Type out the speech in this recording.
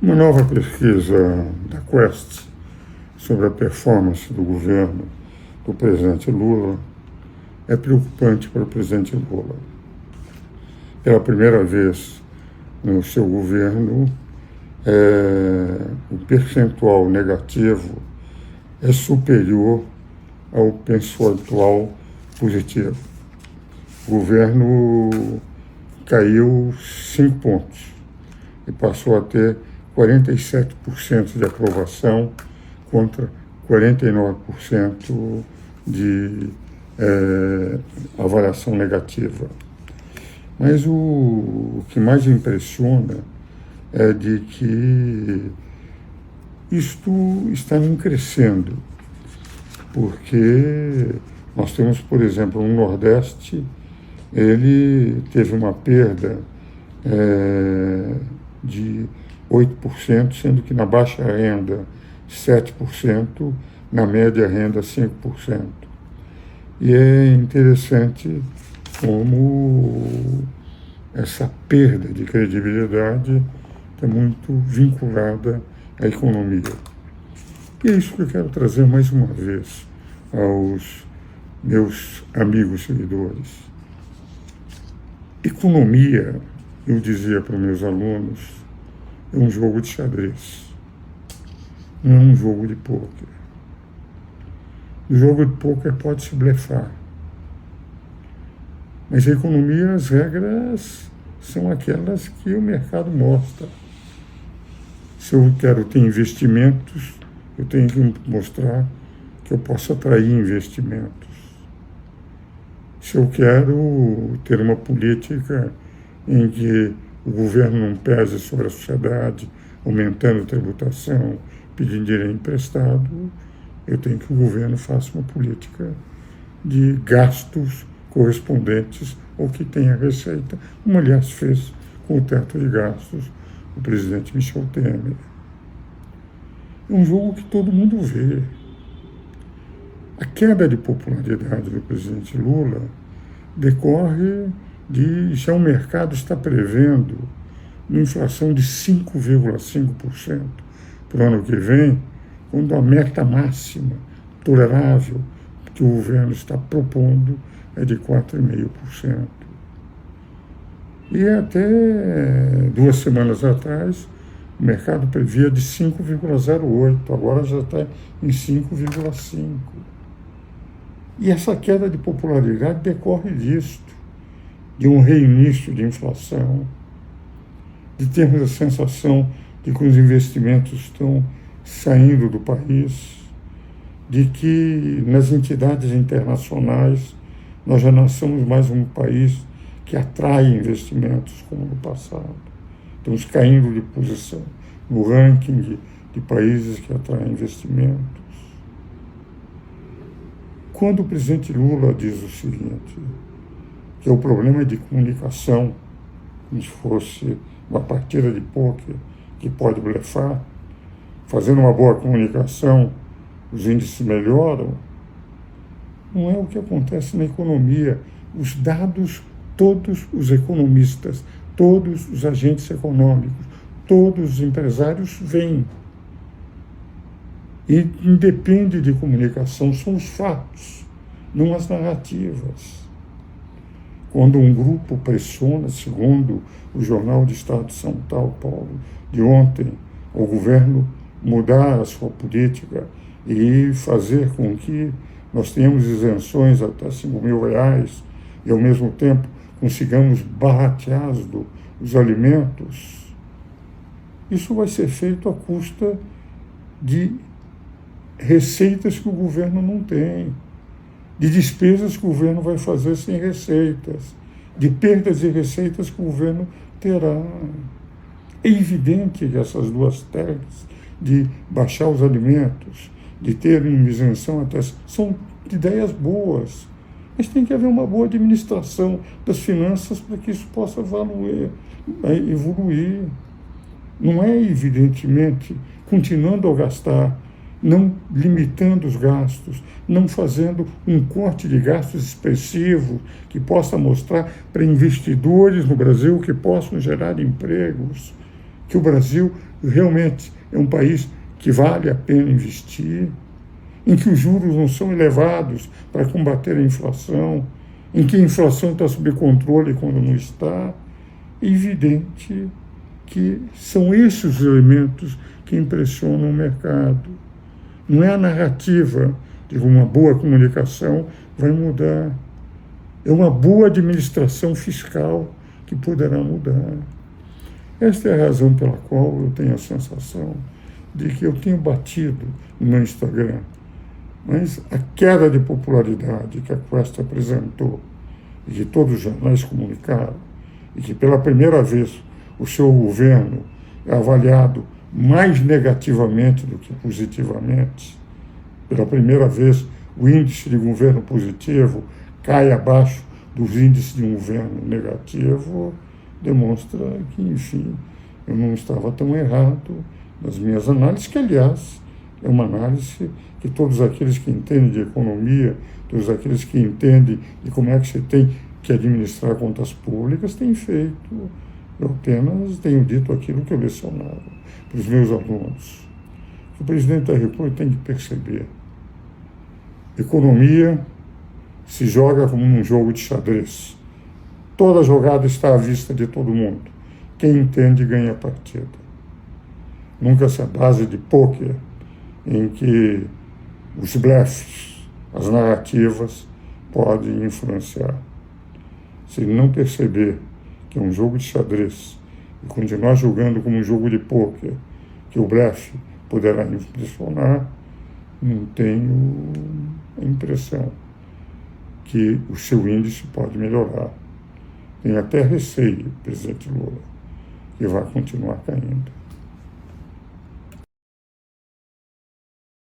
Uma nova pesquisa da Quest sobre a performance do governo do presidente Lula é preocupante para o presidente Lula. Pela primeira vez no seu governo, o percentual negativo é superior ao percentual positivo. O governo caiu 5 pontos e passou a ter 47% de aprovação contra 49% de avaliação negativa. Mas o que mais impressiona é de que isto está não crescendo, porque nós temos, por exemplo, no Nordeste, ele teve uma perda de 8%, sendo que na baixa renda 7%, na média renda 5%. E é interessante como essa perda de credibilidade está muito vinculada à economia. E é isso que eu quero trazer mais uma vez aos meus amigos seguidores. Economia, eu dizia para os meus alunos, é um jogo de xadrez, não é um jogo de pôquer. No jogo de pôquer pode se blefar, mas a economia, as regras são aquelas que o mercado mostra. Se eu quero ter investimentos, eu tenho que mostrar que eu posso atrair investimentos. Se eu quero ter uma política em que o governo não pese sobre a sociedade, aumentando a tributação, pedindo dinheiro emprestado, eu tenho que o governo faça uma política de gastos correspondentes ao que tem a receita, como aliás fez com o teto de gastos o presidente Michel Temer. É um jogo que todo mundo vê. A queda de popularidade do presidente Lula decorre de já o mercado está prevendo uma inflação de 5,5% para o ano que vem, quando a meta máxima tolerável que o governo está propondo é de 4,5%. E até 2 semanas atrás, o mercado previa de 5,08%, agora já está em 5,5%. E essa queda de popularidade decorre disto, de um reinício de inflação, de termos a sensação de que os investimentos estão saindo do país, de que nas entidades internacionais nós já não somos mais um país que atrai investimentos como no passado. Estamos caindo de posição no ranking de países que atraem investimentos. Quando o presidente Lula diz o seguinte, que o problema é de comunicação, como se fosse uma partida de pôquer que pode blefar, fazendo uma boa comunicação, os índices melhoram, não é o que acontece na economia. Os dados, todos os economistas, todos os agentes econômicos, todos os empresários veem. E independe de comunicação, são os fatos, não as narrativas. Quando um grupo pressiona, segundo o Jornal de Estado de São Paulo de ontem, o governo mudar a sua política e fazer com que nós tenhamos isenções até R$5.000 e, ao mesmo tempo, consigamos baratear os alimentos, isso vai ser feito à custa de receitas que o governo não tem, de despesas que o governo vai fazer sem receitas, de perdas de receitas que o governo terá. É evidente que essas duas teses de baixar os alimentos, de ter isenção até, são ideias boas, mas tem que haver uma boa administração das finanças para que isso possa evoluir. Não é, evidentemente, continuando a gastar, não limitando os gastos, não fazendo um corte de gastos expressivo que possa mostrar para investidores no Brasil que possam gerar empregos, que o Brasil realmente é um país que vale a pena investir, em que os juros não são elevados para combater a inflação, em que a inflação está sob controle quando não está. É evidente que são esses os elementos que impressionam o mercado. Não é a narrativa de uma boa comunicação vai mudar. É uma boa administração fiscal que poderá mudar. Esta é a razão pela qual eu tenho a sensação de que eu tenho batido no meu Instagram. Mas a queda de popularidade que a Quest apresentou e que todos os jornais comunicaram, e que pela primeira vez o seu governo é avaliado mais negativamente do que positivamente, pela primeira vez o índice de governo positivo cai abaixo dos índices de um governo negativo, demonstra que, enfim, eu não estava tão errado nas minhas análises, que, aliás, é uma análise que todos aqueles que entendem de economia, todos aqueles que entendem de como é que você tem que administrar contas públicas têm feito. Eu apenas tenho dito aquilo que eu lecionava para os meus alunos. O presidente da República tem que perceber. Economia se joga como num jogo de xadrez. Toda jogada está à vista de todo mundo. Quem entende ganha a partida. Nunca essa base de pôquer em que os blefes, as narrativas podem influenciar. Se ele não perceber que é um jogo de xadrez e continuar jogando como um jogo de pôquer, que o blefe poderá impressionar, não tenho a impressão que o seu índice pode melhorar. Tenho até receio, presidente Lula, que vai continuar caindo.